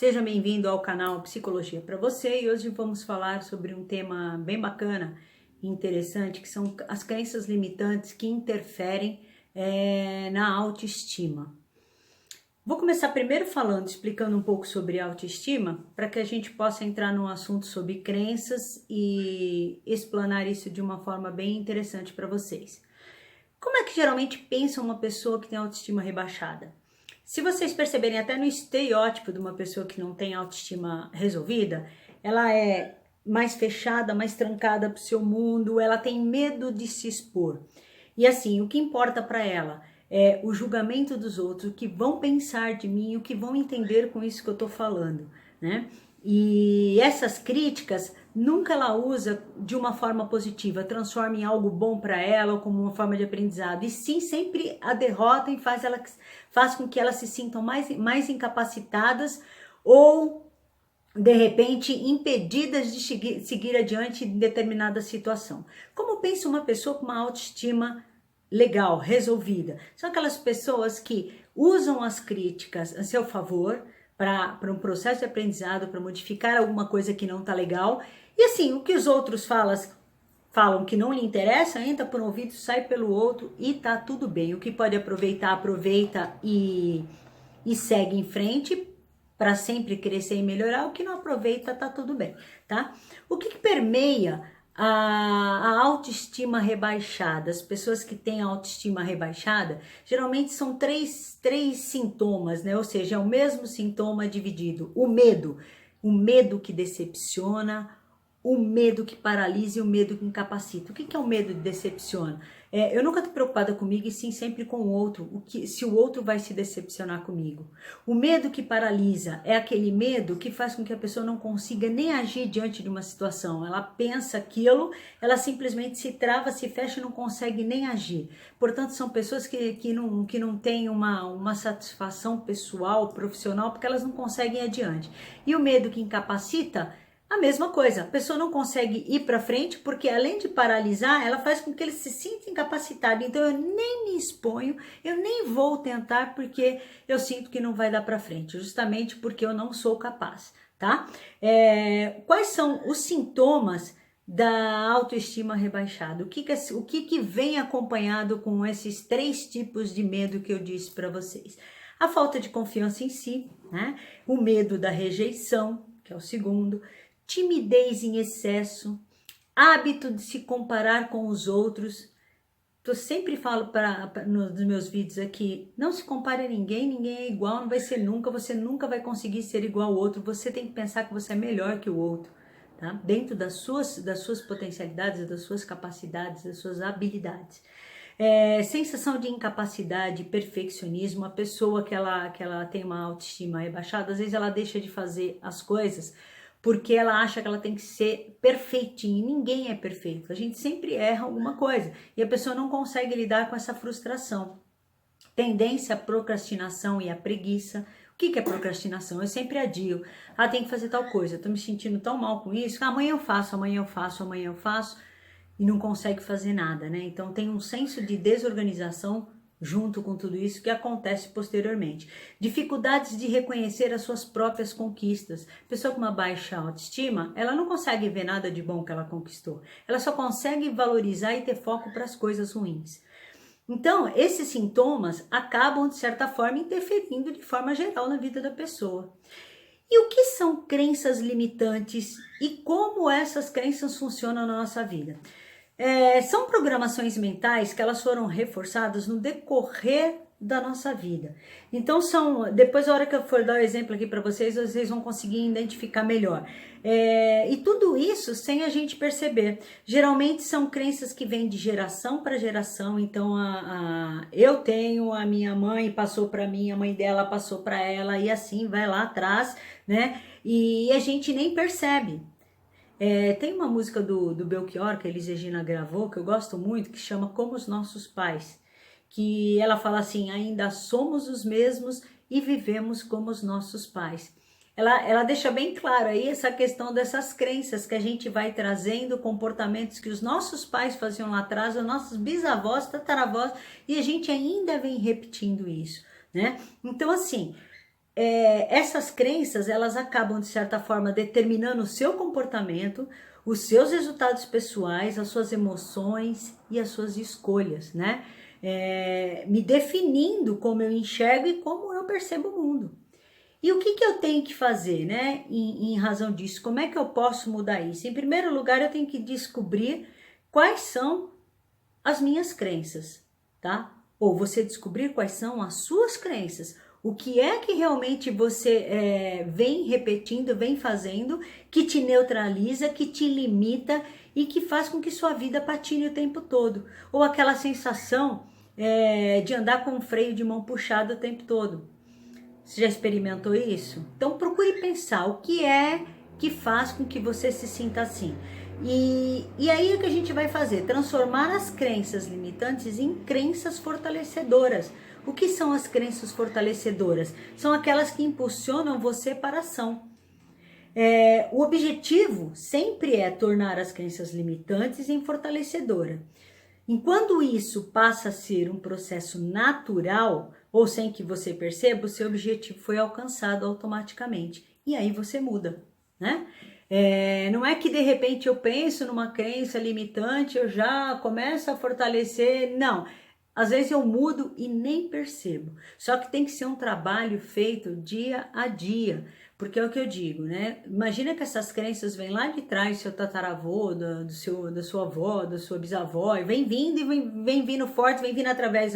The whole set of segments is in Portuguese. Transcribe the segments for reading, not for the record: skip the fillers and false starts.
Seja bem-vindo ao canal Psicologia para você e hoje vamos falar sobre um tema bem bacana e interessante que são as crenças limitantes que interferem na autoestima. Vou começar primeiro explicando um pouco sobre autoestima para que a gente possa entrar num assunto sobre crenças e explanar isso de uma forma bem interessante para vocês. Como é que geralmente pensa uma pessoa que tem autoestima rebaixada? Se vocês perceberem até no estereótipo de uma pessoa que não tem autoestima resolvida, ela é mais fechada, mais trancada para o seu mundo, ela tem medo de se expor. E assim, o que importa para ela é o julgamento dos outros, o que vão pensar de mim, o que vão entender com isso que eu estou falando, né? E essas críticas nunca ela usa de uma forma positiva, transforma em algo bom para ela ou como uma forma de aprendizado. E sim, sempre a derrota e faz com que elas se sintam mais incapacitadas ou, de repente, impedidas de seguir adiante em determinada situação. Como pensa uma pessoa com uma autoestima legal, resolvida? São aquelas pessoas que usam as críticas a seu favor, para um processo de aprendizado, para modificar alguma coisa que não está legal. E assim, o que os outros falam que não lhe interessa, entra por um ouvido, sai pelo outro e tá tudo bem. O que pode aproveitar, aproveita e segue em frente para sempre crescer e melhorar. O que não aproveita, tá tudo bem, tá? O que permeia a autoestima rebaixada? As pessoas que têm autoestima rebaixada, geralmente são três sintomas, né? Ou seja, é o mesmo sintoma dividido. O medo que decepciona, o medo que paralisa e o medo que incapacita. O que é o medo que decepciona? Eu nunca estou preocupada comigo e sim sempre com o outro, se o outro vai se decepcionar comigo. O medo que paralisa é aquele medo que faz com que a pessoa não consiga nem agir diante de uma situação. Ela pensa aquilo, ela simplesmente se trava, se fecha e não consegue nem agir. Portanto, são pessoas que não têm uma satisfação pessoal, profissional, porque elas não conseguem ir adiante. E o medo que incapacita, a mesma coisa, a pessoa não consegue ir para frente porque além de paralisar, ela faz com que ele se sinta incapacitado. Então eu nem me exponho, eu nem vou tentar porque eu sinto que não vai dar para frente, justamente porque eu não sou capaz, tá? Quais são os sintomas da autoestima rebaixada? O que vem acompanhado com esses três tipos de medo que eu disse para vocês? A falta de confiança em si, né? O medo da rejeição, que é o segundo. Timidez em excesso, hábito de se comparar com os outros. Eu sempre falo nos meus vídeos aqui, não se compare a ninguém, ninguém é igual, não vai ser nunca, você nunca vai conseguir ser igual ao outro, você tem que pensar que você é melhor que o outro, tá? Dentro das suas potencialidades, das suas capacidades, das suas habilidades. Sensação de incapacidade, perfeccionismo, a pessoa que ela tem uma autoestima rebaixada, às vezes ela deixa de fazer as coisas porque ela acha que ela tem que ser perfeitinha. Ninguém é perfeito, a gente sempre erra alguma coisa e a pessoa não consegue lidar com essa frustração. Tendência à procrastinação e à preguiça. O que é procrastinação? Eu sempre adio. Tem que fazer tal coisa, eu tô me sentindo tão mal com isso, que amanhã eu faço e não consegue fazer nada, né? Então tem um senso de desorganização junto com tudo isso que acontece posteriormente. Dificuldades de reconhecer as suas próprias conquistas. Pessoa com uma baixa autoestima, ela não consegue ver nada de bom que ela conquistou. Ela só consegue valorizar e ter foco para as coisas ruins. Então, esses sintomas acabam, de certa forma, interferindo de forma geral na vida da pessoa. E o que são crenças limitantes e como essas crenças funcionam na nossa vida? São programações mentais que elas foram reforçadas no decorrer da nossa vida. Então depois a hora que eu for dar o exemplo aqui para vocês vão conseguir identificar melhor. E tudo isso sem a gente perceber. Geralmente são crenças que vêm de geração para geração. Então eu tenho, a minha mãe passou para mim, a mãe dela passou para ela e assim vai lá atrás, né? E a gente nem percebe. Tem uma música do Belchior que a Elis Regina gravou, que eu gosto muito, que chama Como os Nossos Pais, que ela fala assim: ainda somos os mesmos e vivemos como os nossos pais. Ela deixa bem claro aí essa questão dessas crenças que a gente vai trazendo, comportamentos que os nossos pais faziam lá atrás, os nossos bisavós, tataravós, e a gente ainda vem repetindo isso, né? Então assim, essas crenças, elas acabam, de certa forma, determinando o seu comportamento, os seus resultados pessoais, as suas emoções e as suas escolhas, né? Me definindo como eu enxergo e como eu percebo o mundo. E o que eu tenho que fazer, né? Em razão disso, como é que eu posso mudar isso? Em primeiro lugar, eu tenho que descobrir quais são as minhas crenças, tá? Ou você descobrir quais são as suas crenças. O que é que realmente você vem repetindo, vem fazendo, que te neutraliza, que te limita e que faz com que sua vida patine o tempo todo. Ou aquela sensação de andar com o freio de mão puxado o tempo todo. Você já experimentou isso? Então procure pensar o que é que faz com que você se sinta assim. E aí o que a gente vai fazer? Transformar as crenças limitantes em crenças fortalecedoras. O que são as crenças fortalecedoras? São aquelas que impulsionam você para a ação. O objetivo sempre é tornar as crenças limitantes em fortalecedora. Enquanto isso passa a ser um processo natural, ou sem que você perceba, o seu objetivo foi alcançado automaticamente. E aí você muda, né? Não é que de repente eu penso numa crença limitante, eu já começo a fortalecer, não. Às vezes eu mudo e nem percebo. Só que tem que ser um trabalho feito dia a dia. Porque é o que eu digo, né? Imagina que essas crenças vêm lá de trás, do seu tataravô, da sua avó, da sua bisavó, e vem vindo e vem vindo forte, vem vindo através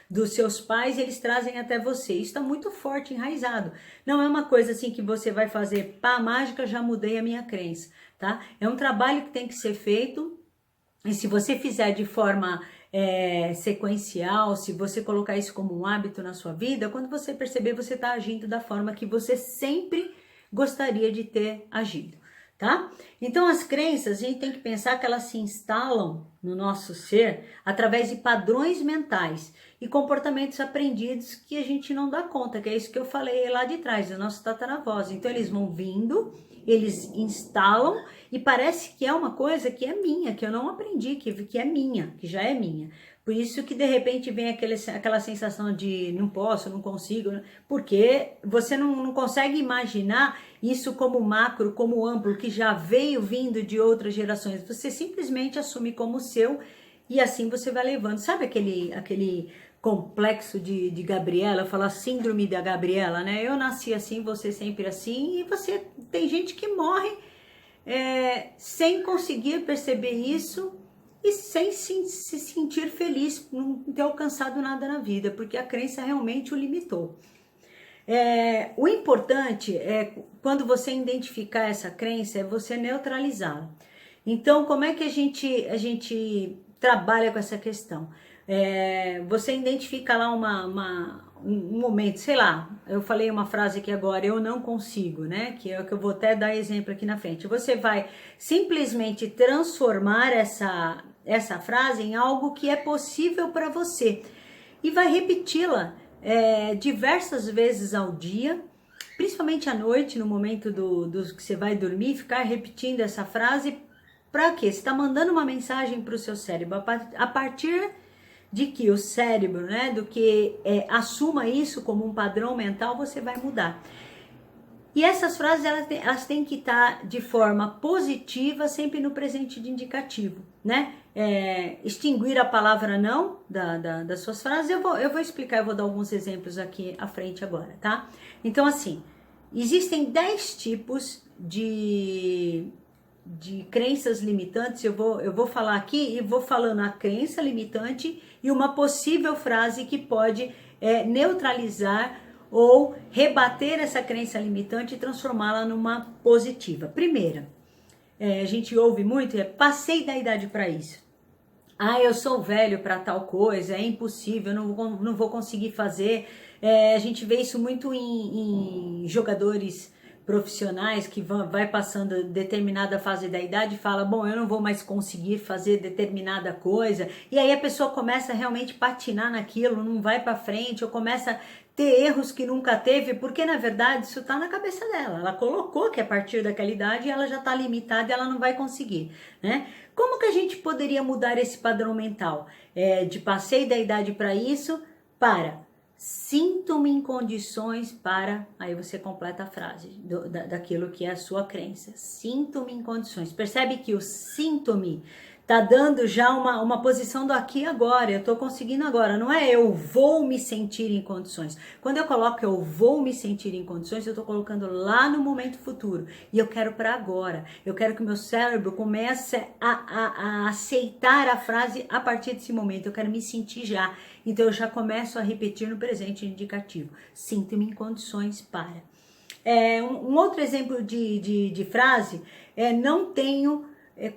dos seus pais, e eles trazem até você. Isso está muito forte, enraizado. Não é uma coisa assim que você vai fazer, pá, mágica, já mudei a minha crença, tá? É um trabalho que tem que ser feito, e se você fizer de forma sequencial, se você colocar isso como um hábito na sua vida, quando você perceber, você está agindo da forma que você sempre gostaria de ter agido, tá? Então, as crenças, a gente tem que pensar que elas se instalam no nosso ser através de padrões mentais e comportamentos aprendidos que a gente não dá conta, que é isso que eu falei lá de trás, do nosso tataravós. Então, eles vão vindo, eles instalam e parece que é uma coisa que é minha, que eu não aprendi, que é minha, que já é minha. Por isso que de repente vem aquela sensação de não posso, não consigo, porque você não consegue imaginar isso como macro, como amplo, que já veio vindo de outras gerações. Você simplesmente assume como seu e assim você vai levando. Sabe aquele complexo de Gabriela, falar síndrome da Gabriela, né? Eu nasci assim, você sempre assim, e você tem gente que morre sem conseguir perceber isso e sem se sentir feliz por não ter alcançado nada na vida, porque a crença realmente o limitou. O importante é, quando você identificar essa crença, é você neutralizá-la. Então, como é que a gente trabalha com essa questão? Você identifica lá um momento, sei lá, eu falei uma frase aqui agora, eu não consigo, né? Que é o que eu vou até dar exemplo aqui na frente. Você vai simplesmente transformar essa frase em algo que é possível para você e vai repeti-la diversas vezes ao dia, principalmente à noite, no momento do que você vai dormir, ficar repetindo essa frase. Para quê? Você está mandando uma mensagem para o seu cérebro a partir de que o cérebro, né, do que assuma isso como um padrão mental, você vai mudar. E essas frases, elas têm que estar de forma positiva, sempre no presente de indicativo, né? Extinguir a palavra não das suas frases, eu vou explicar, eu vou dar alguns exemplos aqui à frente agora, tá? Então, assim, existem 10 tipos de crenças limitantes. Eu vou falar aqui e vou falando a crença limitante e uma possível frase que pode neutralizar ou rebater essa crença limitante e transformá-la numa positiva. Primeira, a gente ouve muito, passei da idade para isso. Eu sou velho para tal coisa, é impossível, não vou conseguir fazer. A gente vê isso muito em jogadores profissionais que vai passando determinada fase da idade e fala, bom, eu não vou mais conseguir fazer determinada coisa, e aí a pessoa começa a realmente patinar naquilo, não vai para frente, ou começa a ter erros que nunca teve, porque na verdade isso tá na cabeça dela, ela colocou que a partir daquela idade ela já tá limitada e ela não vai conseguir, né? Como que a gente poderia mudar esse padrão mental? De passei da idade para isso, para Sinto-me em condições para... Aí você completa a frase daquilo que é a sua crença. Sinto-me em condições. Percebe que o sinto-me tá dando já uma posição do aqui e agora. Eu tô conseguindo agora. Não é eu vou me sentir em condições. Quando eu coloco eu vou me sentir em condições, eu tô colocando lá no momento futuro. E eu quero para agora. Eu quero que o meu cérebro comece a aceitar a frase a partir desse momento. Eu quero me sentir já. Então eu já começo a repetir no presente indicativo. Sinto-me em condições para. Um outro exemplo de frase é não tenho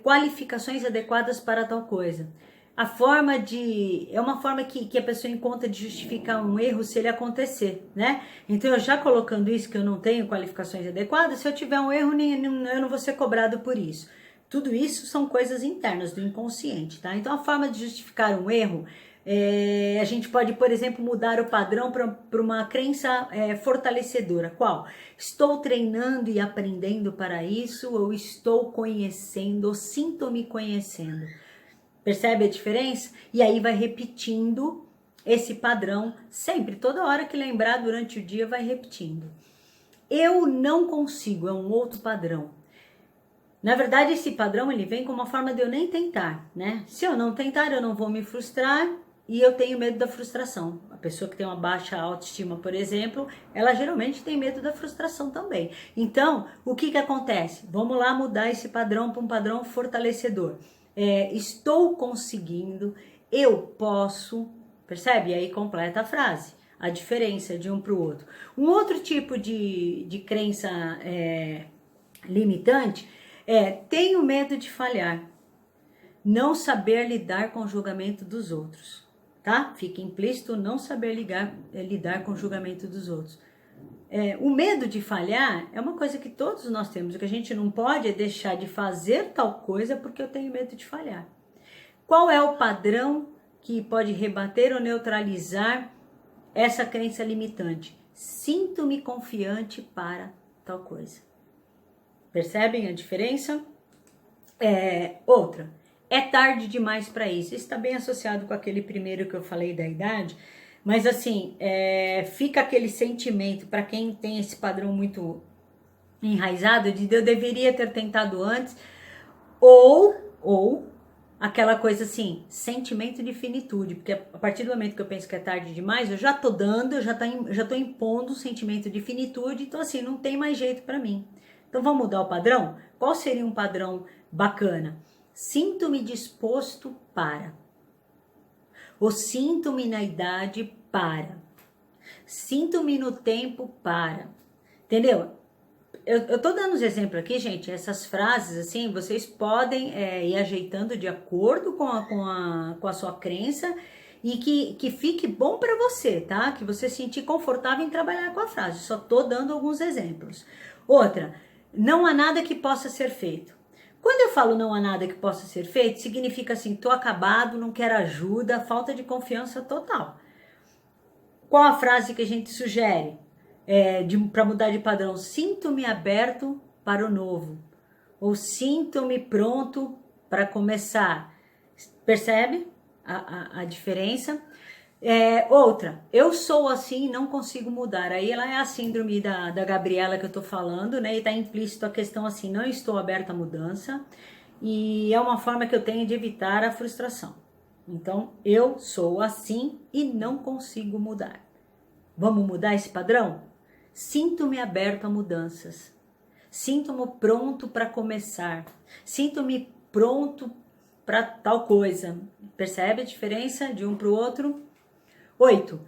qualificações adequadas para tal coisa. É uma forma que a pessoa encontra de justificar um erro se ele acontecer, né? Então eu já colocando isso que eu não tenho qualificações adequadas, se eu tiver um erro, eu não vou ser cobrado por isso. Tudo isso são coisas internas do inconsciente, tá? Então a forma de justificar um erro a gente pode, por exemplo, mudar o padrão para uma crença fortalecedora. Qual? Estou treinando e aprendendo para isso, ou estou conhecendo, ou sinto-me conhecendo. Percebe a diferença? E aí vai repetindo esse padrão sempre, toda hora que lembrar durante o dia vai repetindo. Eu não consigo, é um outro padrão. Na verdade, esse padrão ele vem como uma forma de eu nem tentar, né? Se eu não tentar, eu não vou me frustrar. E eu tenho medo da frustração. A pessoa que tem uma baixa autoestima, por exemplo, ela geralmente tem medo da frustração também. Então, o que acontece? Vamos lá mudar esse padrão para um padrão fortalecedor. Estou conseguindo, eu posso, percebe? E aí completa a frase, a diferença de um para o outro. Um outro tipo de crença limitante tenho medo de falhar, não saber lidar com o julgamento dos outros. Tá? Fica implícito não saber lidar com o julgamento dos outros. O medo de falhar é uma coisa que todos nós temos. O que a gente não pode é deixar de fazer tal coisa porque eu tenho medo de falhar. Qual é o padrão que pode rebater ou neutralizar essa crença limitante? Sinto-me confiante para tal coisa. Percebem a diferença? Outra. É tarde demais para isso. Isso está bem associado com aquele primeiro que eu falei da idade, mas assim, fica aquele sentimento para quem tem esse padrão muito enraizado de eu deveria ter tentado antes, ou aquela coisa assim, sentimento de finitude, porque a partir do momento que eu penso que é tarde demais, eu já tô dando, eu já tô impondo um sentimento de finitude, então assim, não tem mais jeito para mim. Então vamos mudar o padrão? Qual seria um padrão bacana? Sinto-me disposto para. Ou sinto-me na idade para. Sinto-me no tempo para. Entendeu? Eu tô dando os exemplos aqui, gente. Essas frases, assim, vocês podem ir ajeitando de acordo com a sua crença e que fique bom para você, tá? Que você se sentir confortável em trabalhar com a frase. Só tô dando alguns exemplos. Outra, não há nada que possa ser feito. Quando eu falo não há nada que possa ser feito, significa assim, tô acabado, não quero ajuda, falta de confiança total. Qual a frase que a gente sugere para mudar de padrão? Sinto-me aberto para o novo. Ou sinto-me pronto para começar. Percebe a diferença? Outra, eu sou assim, não consigo mudar. Aí ela é a síndrome da Gabriela que eu tô falando, né? E tá implícito a questão assim, não estou aberta à mudança. E é uma forma que eu tenho de evitar a frustração. Então, eu sou assim e não consigo mudar. Vamos mudar esse padrão? Sinto-me aberto a mudanças. Sinto-me pronto para começar. Sinto-me pronto para tal coisa. Percebe a diferença de um para o outro? 8.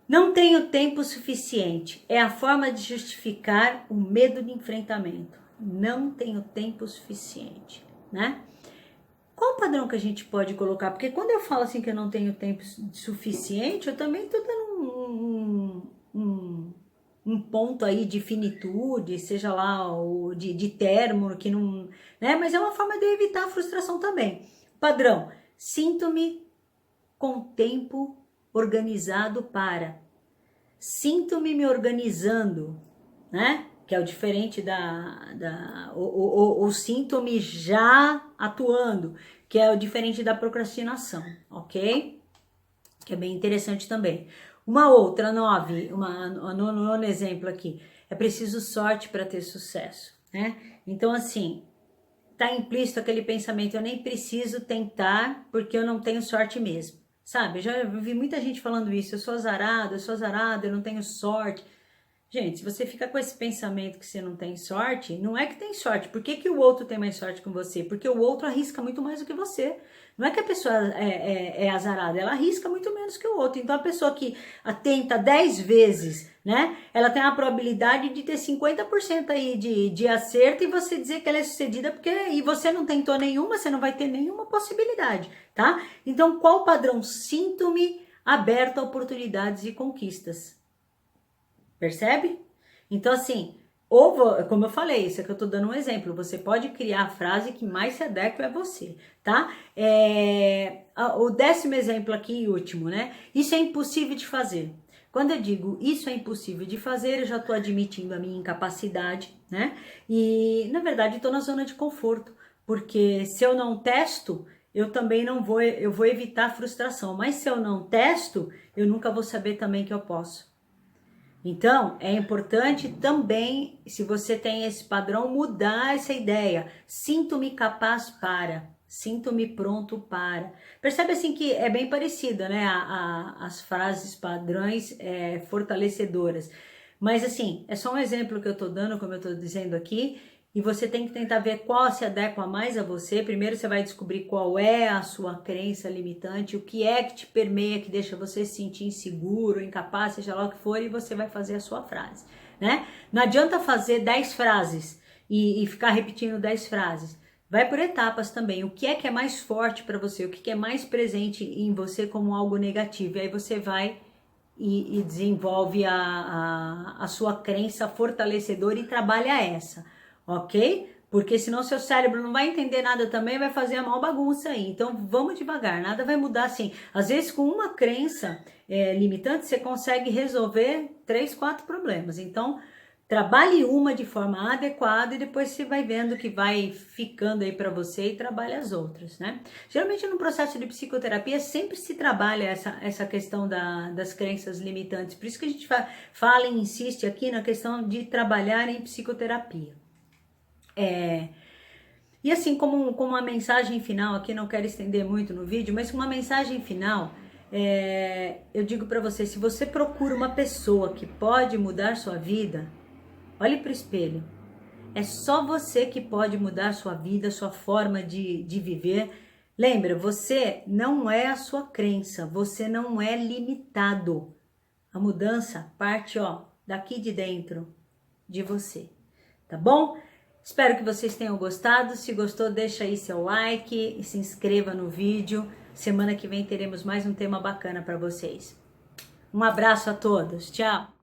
Não tenho tempo suficiente. É a forma de justificar o medo de enfrentamento. Não tenho tempo suficiente, né? Qual o padrão que a gente pode colocar? Porque quando eu falo assim que eu não tenho tempo suficiente, eu também estou dando um ponto aí de finitude, seja lá de termo, que não, né? Mas é uma forma de evitar a frustração também. Padrão, sinto-me com tempo organizado para. Sinto-me me organizando, né? Que é o diferente ou sinto-me já atuando, que é o diferente da procrastinação, ok? Que é bem interessante também. Uma outra, 9, nono exemplo aqui. É preciso sorte para ter sucesso, né? Então, assim, tá implícito aquele pensamento, eu nem preciso tentar porque eu não tenho sorte mesmo, sabe? Eu já vi muita gente falando isso, eu sou azarado, eu não tenho sorte. Gente, se você fica com esse pensamento que você não tem sorte, não é que tem sorte. Por que o outro tem mais sorte que você? Porque o outro arrisca muito mais do que você. Não é que a pessoa é azarada, ela arrisca muito menos que o outro. Então, a pessoa que tenta 10 vezes, né? Ela tem a probabilidade de ter 50% aí de acerto e você dizer que ela é sucedida porque e você não tentou nenhuma, você não vai ter nenhuma possibilidade, tá? Então, qual o padrão? Sinto-me aberto a oportunidades e conquistas. Percebe? Então, assim, como eu falei, isso aqui eu tô dando um exemplo, você pode criar a frase que mais se adequa a você, tá? O 10º exemplo aqui e último, né? Isso é impossível de fazer. Quando eu digo isso é impossível de fazer, eu já tô admitindo a minha incapacidade, né? E, na verdade, tô na zona de conforto, porque se eu não testo, eu também não vou, eu vou evitar frustração, mas se eu não testo, eu nunca vou saber também que eu posso. Então, é importante também, se você tem esse padrão, mudar essa ideia. Sinto-me capaz para, sinto-me pronto para. Percebe assim que é bem parecida, né? As frases padrões fortalecedoras. Mas assim, é só um exemplo que eu tô dando, como eu tô dizendo aqui, e você tem que tentar ver qual se adequa mais a você. Primeiro você vai descobrir qual é a sua crença limitante, o que é que te permeia, que deixa você se sentir inseguro, incapaz, seja lá o que for, e você vai fazer a sua frase, né? Não adianta fazer 10 frases e ficar repetindo 10 frases. Vai por etapas também. O que é mais forte para você? O que é mais presente em você como algo negativo? E aí você vai e desenvolve a sua crença fortalecedora e trabalha essa, ok? Porque senão seu cérebro não vai entender nada também, vai fazer a maior bagunça aí. Então vamos devagar, nada vai mudar assim. Às vezes com uma crença limitante você consegue resolver 3, 4 problemas. Então trabalhe uma de forma adequada e depois você vai vendo que vai ficando aí para você e trabalha as outras, né? Geralmente no processo de psicoterapia sempre se trabalha essa questão das crenças limitantes. Por isso que a gente fala e insiste aqui na questão de trabalhar em psicoterapia. E assim, como uma mensagem final, aqui não quero estender muito no vídeo, mas uma mensagem final, eu digo para você, se você procura uma pessoa que pode mudar sua vida, olhe para o espelho. É só você que pode mudar sua vida, sua forma de viver. Lembra, você não é a sua crença, você não é limitado. A mudança parte, daqui de dentro de você, tá bom? Espero que vocês tenham gostado. Se gostou, deixa aí seu like e se inscreva no vídeo. Semana que vem teremos mais um tema bacana para vocês. Um abraço a todos. Tchau!